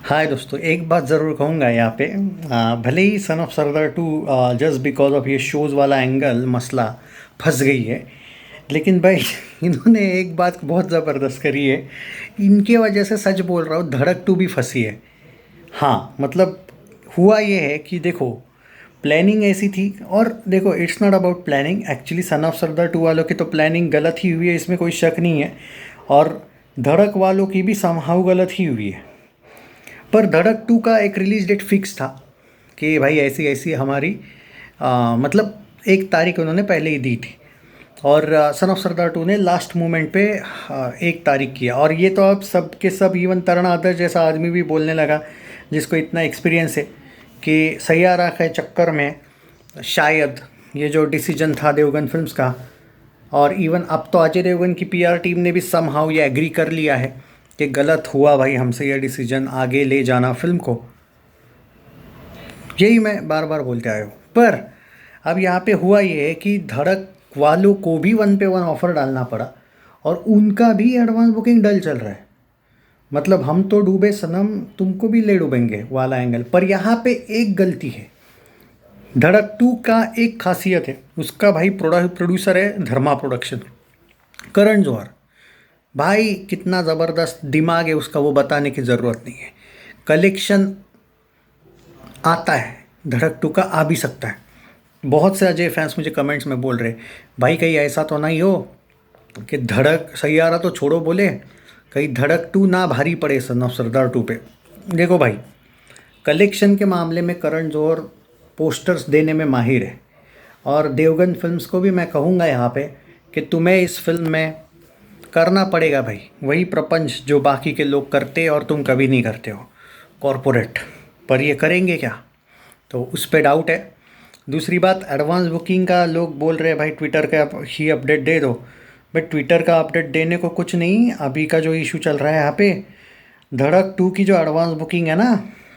हाय दोस्तों, एक बात ज़रूर कहूँगा यहाँ पे। भले ही Son of Sardaar two just because of ये शोज़ वाला एंगल मसला फंस गई है, लेकिन भाई इन्होंने एक बात बहुत ज़बरदस्त करी है। इनके वजह से सच बोल रहा हूँ, धड़क टू भी फंसी है। हाँ मतलब हुआ ये है कि देखो, प्लानिंग ऐसी थी। और देखो, it's not about planning, actually son of Sardaar two वालों की तो प्लानिंग गलत ही हुई है, इसमें कोई शक नहीं है। और धड़क वालों की भी समहाउ गलत ही हुई है। पर धड़क टू का एक रिलीज डेट फिक्स था कि भाई ऐसी ऐसी हमारी मतलब एक तारीख उन्होंने पहले ही दी थी। और सन ऑफ सरदार टू ने लास्ट मोमेंट पे एक तारीख किया। और ये तो अब सब के सब, इवन तरण आदर जैसा आदमी भी बोलने लगा जिसको इतना एक्सपीरियंस है कि सैयारा के चक्कर में शायद ये जो डिसीजन था देवगन फिल्म्स का, और इवन अब तो अजय देवगन की पीआर टीम ने भी समहाउ ये एग्री कर लिया है कि गलत हुआ भाई हमसे ये डिसीजन, आगे ले जाना फिल्म को। यही मैं बार बार बोलते आया हूँ। पर अब यहाँ पे हुआ ये है कि धड़क वालों को भी 1 पे 1 ऑफ़र डालना पड़ा, और उनका भी एडवांस बुकिंग डल चल रहा है। मतलब हम तो डूबे सनम, तुमको भी ले डूबेंगे वाला एंगल। पर यहाँ पे एक गलती है। धड़क टू का एक खासियत है, उसका भाई प्रोड्यूसर है धर्मा प्रोडक्शन, करण जौहर। भाई कितना ज़बरदस्त दिमाग है उसका, वो बताने की ज़रूरत नहीं है। कलेक्शन आता है, धड़क टू का आ भी सकता है। बहुत से अजय फैंस मुझे कमेंट्स में बोल रहे, भाई कहीं ऐसा तो नहीं हो कि धड़क सैयारा तो छोड़ो, बोले कहीं धड़क टू ना भारी पड़े सन ऑफ सरदार टू पे। देखो भाई, कलेक्शन के मामले में करण जौहर पोस्टर्स देने में माहिर है। और देवगन फिल्म्स को भी मैं कहूँगा यहाँ पे कि तुम्हें इस फिल्म में करना पड़ेगा भाई वही प्रपंच जो बाकी के लोग करते और तुम कभी नहीं करते हो, कॉरपोरेट। पर ये करेंगे क्या, तो उस पे डाउट है। दूसरी बात, एडवांस बुकिंग का लोग बोल रहे हैं भाई ट्विटर का ही अपडेट दे दो। बट ट्विटर का अपडेट देने को कुछ नहीं। अभी का जो इशू चल रहा है यहाँ पे, धड़क टू की जो एडवांस बुकिंग है ना,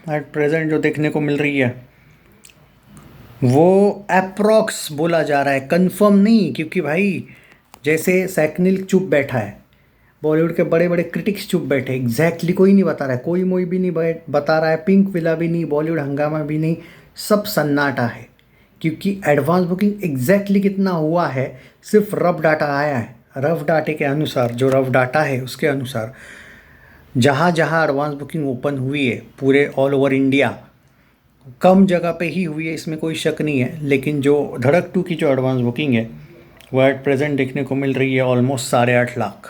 एट प्रेजेंट जो देखने को मिल रही है, वो अप्रॉक्स बोला जा रहा है, कंफर्म नहीं। क्योंकि भाई जैसे सैकनिल चुप बैठा है, बॉलीवुड के बड़े बड़े क्रिटिक्स चुप बैठे, एग्जैक्टली कोई नहीं बता रहा है, कोई मोई भी नहीं बता रहा है, पिंक विला भी नहीं, बॉलीवुड हंगामा भी नहीं, सब सन्नाटा है। क्योंकि एडवांस बुकिंग एग्जैक्टली कितना हुआ है सिर्फ रफ डाटा आया है। रफ डाटे के अनुसार, जो रफ डाटा है उसके अनुसार, जहाँ जहाँ एडवांस बुकिंग ओपन हुई है पूरे ऑल ओवर इंडिया, कम जगह पे ही हुई है, इसमें कोई शक नहीं है। लेकिन जो धड़क टू की जो एडवांस बुकिंग है वो एट प्रेजेंट देखने को मिल रही है ऑलमोस्ट 8.5 लाख।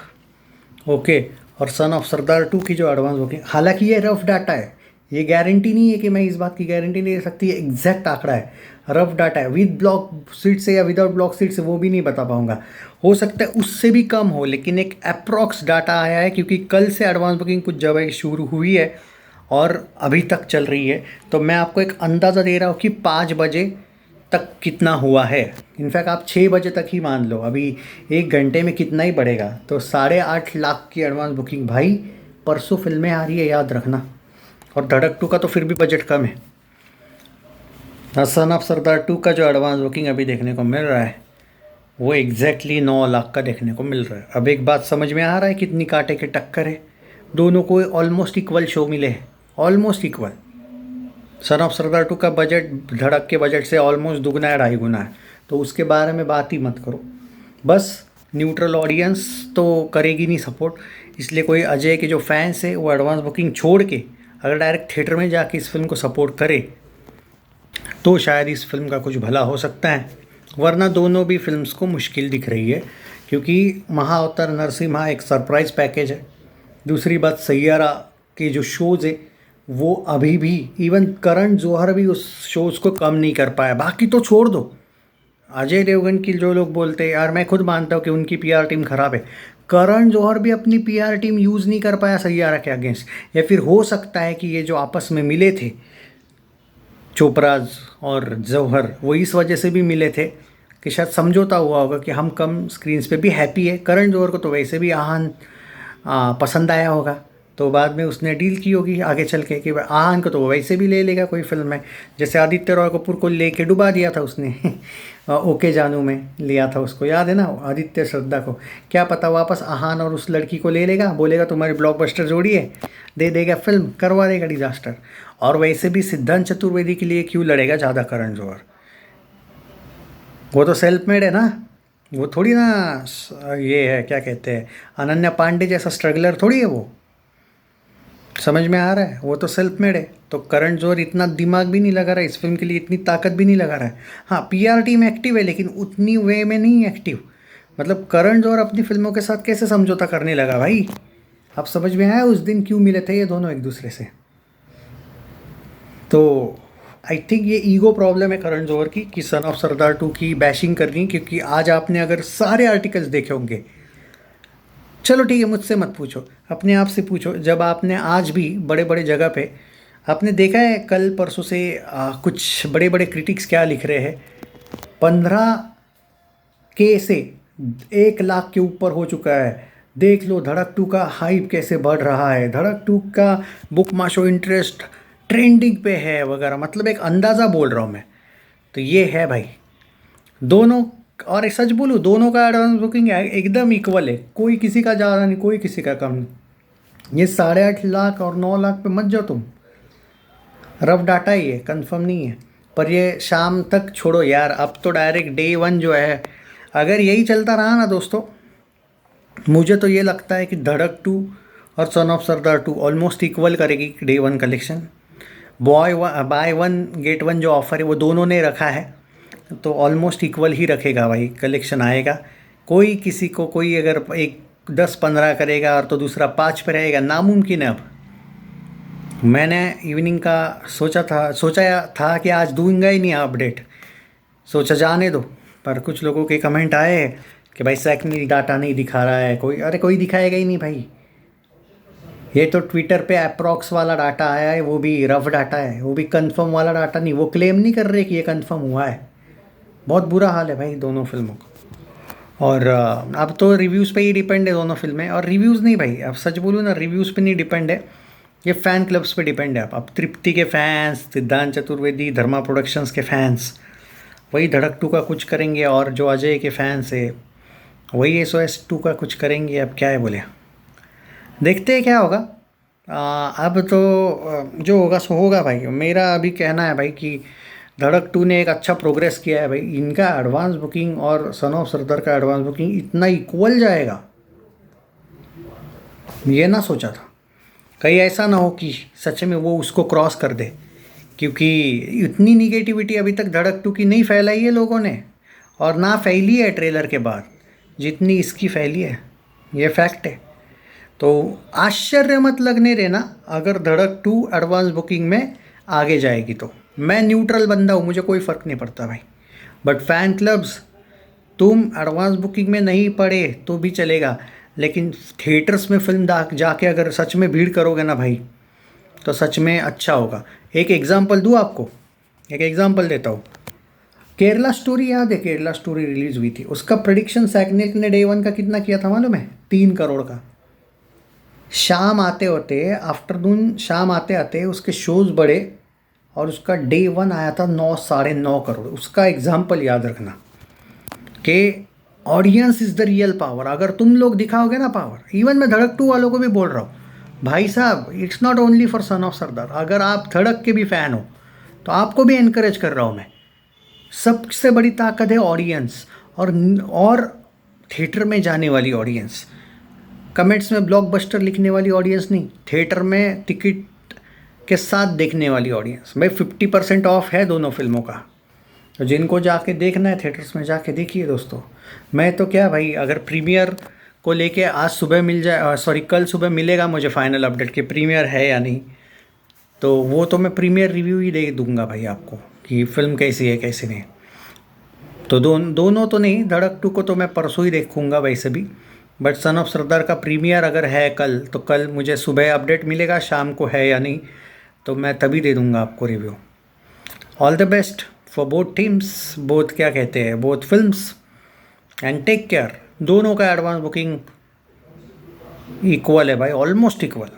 ओके। और सन ऑफ सरदार टू की जो एडवांस बुकिंग, हालांकि ये रफ डाटा है, ये गारंटी नहीं है कि मैं इस बात की गारंटी नहीं दे सकती है एग्जैक्ट आंकड़ा है, रफ डाटा है। विद ब्लॉक सीट से या विदाउट ब्लॉक सीट से वो भी नहीं बता पाऊंगा, हो सकता है उससे भी कम हो, लेकिन एक अप्रॉक्स डाटा आया है। क्योंकि कल से एडवांस बुकिंग कुछ जगह शुरू हुई है और अभी तक चल रही है। तो मैं आपको एक अंदाज़ा दे रहा हूँ कि 5 बजे तक कितना हुआ है। इनफैक्ट आप 6 बजे तक ही मान लो, अभी 1 घंटे में कितना ही बढ़ेगा। तो 8.5 लाख की एडवांस बुकिंग भाई, परसों फिल्में आ रही है याद रखना। और धड़क टू का तो फिर भी बजट कम है। सन ऑफ सरदार टू का जो एडवांस बुकिंग अभी देखने को मिल रहा है वो एग्जैक्टली 9 लाख का देखने को मिल रहा है। अब एक बात समझ में आ रहा है कितनी कांटे के टक्कर है, दोनों को ऑलमोस्ट इक्वल शो मिले हैं, almost equal. Son of Sardaar two का बजट धड़क के बजट से ऑलमोस्ट दुगना या 2.5 गुना है, तो उसके बारे में बात ही मत करो। बस न्यूट्रल ऑडियंस तो करेगी नहीं सपोर्ट, इसलिए कोई अजय के जो फैंस है वो एडवांस बुकिंग छोड़ के अगर डायरेक्ट थिएटर में जाके इस फिल्म को सपोर्ट करे तो शायद इस फिल्म का कुछ भला हो सकता है। वरना दोनों भी फिल्म्स को मुश्किल दिख रही है, क्योंकि महाअवतार नरसिम्हा एक सरप्राइज़ पैकेज है। दूसरी बात, सैयारा के जो शोज़ है वो अभी भी, इवन करण जौहर भी उस शोज़ को कम नहीं कर पाया। बाकी तो छोड़ दो, अजय देवगन की जो लोग बोलते हैं यार, मैं खुद मानता हूँ कि उनकी पीआर टीम ख़राब है, करण जौहर भी अपनी पीआर टीम यूज़ नहीं कर पाया सैयारा के अगेंस्ट। या फिर हो सकता है कि ये जो आपस में मिले थे चोपराज और जौहर, वो इस वजह से भी मिले थे कि शायद समझौता हुआ होगा कि हम कम स्क्रीन्स पे भी हैप्पी है। करण जौहर को तो वैसे भी आहान पसंद आया होगा, तो बाद में उसने डील की होगी आगे चल के कि आहान को तो वो वैसे भी ले लेगा कोई फिल्म में, जैसे आदित्य रॉय कपूर को लेके डुबा दिया था उसने ओके जानू में लिया था उसको, याद है ना, आदित्य श्रद्धा को। क्या पता वापस आहान और उस लड़की को ले लेगा, बोलेगा तुम्हारी ब्लॉकबस्टर जोड़ी है, दे देगा फिल्म, करवा देगा डिजास्टर। और वैसे भी सिद्धांत चतुर्वेदी के लिए क्यों लड़ेगा ज़्यादा करण जौहर, वो तो सेल्फ मेड है ना, वो थोड़ी ना ये है क्या कहते हैं अनन्या पांडे जैसा स्ट्रगलर थोड़ी है वो, समझ में आ रहा है, वो तो सेल्फ मेड है। तो करण जौहर इतना दिमाग भी नहीं लगा रहा है इस फिल्म के लिए, इतनी ताकत भी नहीं लगा रहा है। हाँ पीआर टीम एक्टिव है लेकिन उतनी वे में नहीं एक्टिव। मतलब करण जौहर अपनी फिल्मों के साथ कैसे समझौता करने लगा भाई, आप समझ में आया उस दिन क्यों मिले थे ये दोनों एक दूसरे से। तो आई थिंक ये ईगो प्रॉब्लम है करण जौहर की कि सन ऑफ सरदार 2 की बैशिंग करनी, क्योंकि आज आपने अगर सारे आर्टिकल्स देखे होंगे, चलो ठीक है मुझसे मत पूछो, अपने आप से पूछो, जब आपने आज भी बड़े बड़े जगह पे आपने देखा है कल परसों से कुछ बड़े बड़े क्रिटिक्स क्या लिख रहे हैं, 15K से 1 लाख के ऊपर हो चुका है, देख लो धड़क 2 का हाइप कैसे बढ़ रहा है, धड़क 2 का बुक माई शो इंटरेस्ट ट्रेंडिंग पे है वगैरह। मतलब एक अंदाज़ा बोल रहा हूँ मैं, तो ये है भाई दोनों। और एक सच बोलूँ दोनों का एडवांस बुकिंग एकदम इक्वल है, कोई किसी का ज़्यादा नहीं कोई किसी का कम नहीं। ये 8.5 लाख और 9 लाख पे मत जाओ तुम, रफ डाटा ही है, कंफर्म नहीं है। पर ये शाम तक छोड़ो यार, अब तो डायरेक्ट डे 1 जो है, अगर यही चलता रहा ना दोस्तों, मुझे तो ये लगता है कि धड़क 2 और सन ऑफ सरदार 2 ऑलमोस्ट इक्वल करेगी डे 1 कलेक्शन। बाय 1 गेट 1 जो ऑफ़र है वो दोनों ने रखा है, तो ऑलमोस्ट इक्वल ही रखेगा भाई, कलेक्शन आएगा। कोई किसी को कोई अगर एक 10-15 करेगा और तो दूसरा 5 पे रहेगा, नामुमकिन है। अब मैंने इवनिंग का सोचा था कि आज दूंगा ही नहीं अपडेट, सोचा जाने दो, पर कुछ लोगों के कमेंट आए कि भाई सैकनिल डाटा नहीं दिखा रहा है कोई, अरे कोई दिखाएगा ही नहीं भाई, ये तो ट्विटर पे अप्रॉक्स वाला डाटा आया है, वो भी रफ डाटा है, वो भी कंफर्म वाला डाटा नहीं, वो क्लेम नहीं कर रहे कि ये कंफर्म हुआ है। बहुत बुरा हाल है भाई दोनों फिल्मों का। और अब तो रिव्यूज़ पे ही डिपेंड है दोनों फिल्में, और रिव्यूज़ नहीं भाई, अब सच बोलूँ ना, रिव्यूज़ पे नहीं डिपेंड है, ये फ़ैन क्लब्स पे डिपेंड है। अब तृप्ति के फैंस, सिद्धांत चतुर्वेदी, धर्मा प्रोडक्शंस के फैंस वही धड़क 2 का कुछ करेंगे, और जो अजय के फैंस है वही SOS 2 का कुछ करेंगे। अब क्या है बोले, देखते हैं क्या होगा। अब तो जो होगा सो होगा भाई। मेरा अभी कहना है भाई कि धड़क 2 ने एक अच्छा प्रोग्रेस किया है भाई, इनका एडवांस बुकिंग और सन ऑफ सरदार का एडवांस बुकिंग इतना इक्वल जाएगा ये ना सोचा था। कहीं ऐसा ना हो कि सच में वो उसको क्रॉस कर दे, क्योंकि इतनी निगेटिविटी अभी तक धड़क 2 की नहीं फैलाई है लोगों ने, और ना फैली है ट्रेलर के बाद जितनी इसकी फैली है, ये फैक्ट है। तो आश्चर्य मत लगने देना अगर धड़क 2 एडवांस बुकिंग में आगे जाएगी। तो मैं न्यूट्रल बंदा हूँ, मुझे कोई फ़र्क नहीं पड़ता भाई, बट फ़ैन क्लब्स तुम एडवांस बुकिंग में नहीं पड़े तो भी चलेगा, लेकिन थिएटर्स में फिल्म जाके अगर सच में भीड़ करोगे ना भाई, तो सच में अच्छा होगा। एक एग्ज़ाम्पल दूँ आपको, एक एग्ज़ाम्पल देता हूँ। केरला स्टोरी याद है, केरला स्टोरी रिलीज़ हुई थी, उसका प्रेडिक्शन सैकनिल ने डे 1 का कितना किया था मालूम है? 3 करोड़ का। शाम आते होते आफ्टरनून, शाम आते आते उसके शोज़ बढ़े और उसका डे 1 आया था 9-9.5 करोड़। उसका एग्जाम्पल याद रखना कि audience is the real power. अगर तुम लोग दिखाओगे ना पावर, इवन मैं धड़क 2 वालों को भी बोल रहा हूँ भाई साहब, it's not only for Son of Sardaar, अगर आप धड़क के भी फ़ैन हो तो आपको भी इनकरेज कर रहा हूँ मैं। सबसे बड़ी ताकत है ऑडियंस, और थिएटर में जाने वाली ऑडियंस, कमेंट्स में ब्लॉकबस्टर लिखने वाली ऑडियंस नहीं, थिएटर में टिकट के साथ देखने वाली ऑडियंस। भाई 50% ऑफ है दोनों फिल्मों का, तो जिनको जाके देखना है थिएटर्स में जाके देखिए दोस्तों। मैं तो क्या भाई, अगर प्रीमियर को लेके आज सुबह मिल जाए, सॉरी कल सुबह मिलेगा मुझे फाइनल अपडेट कि प्रीमियर है या नहीं, तो वो तो मैं प्रीमियर रिव्यू ही दे दूंगा भाई आपको कि फ़िल्म कैसी है कैसी नहीं। तो दोनों तो नहीं, धड़क 2 को तो मैं परसों ही देखूंगा वैसे भी, बट सन ऑफ सरदार का प्रीमियर अगर है कल, तो कल मुझे सुबह अपडेट मिलेगा, शाम को है या नहीं तो मैं तभी दे दूंगा आपको review. All the best for both teams, both क्या कहते हैं, both films, and take care. दोनों का एडवांस बुकिंग इक्वल है भाई, ऑलमोस्ट इक्वल।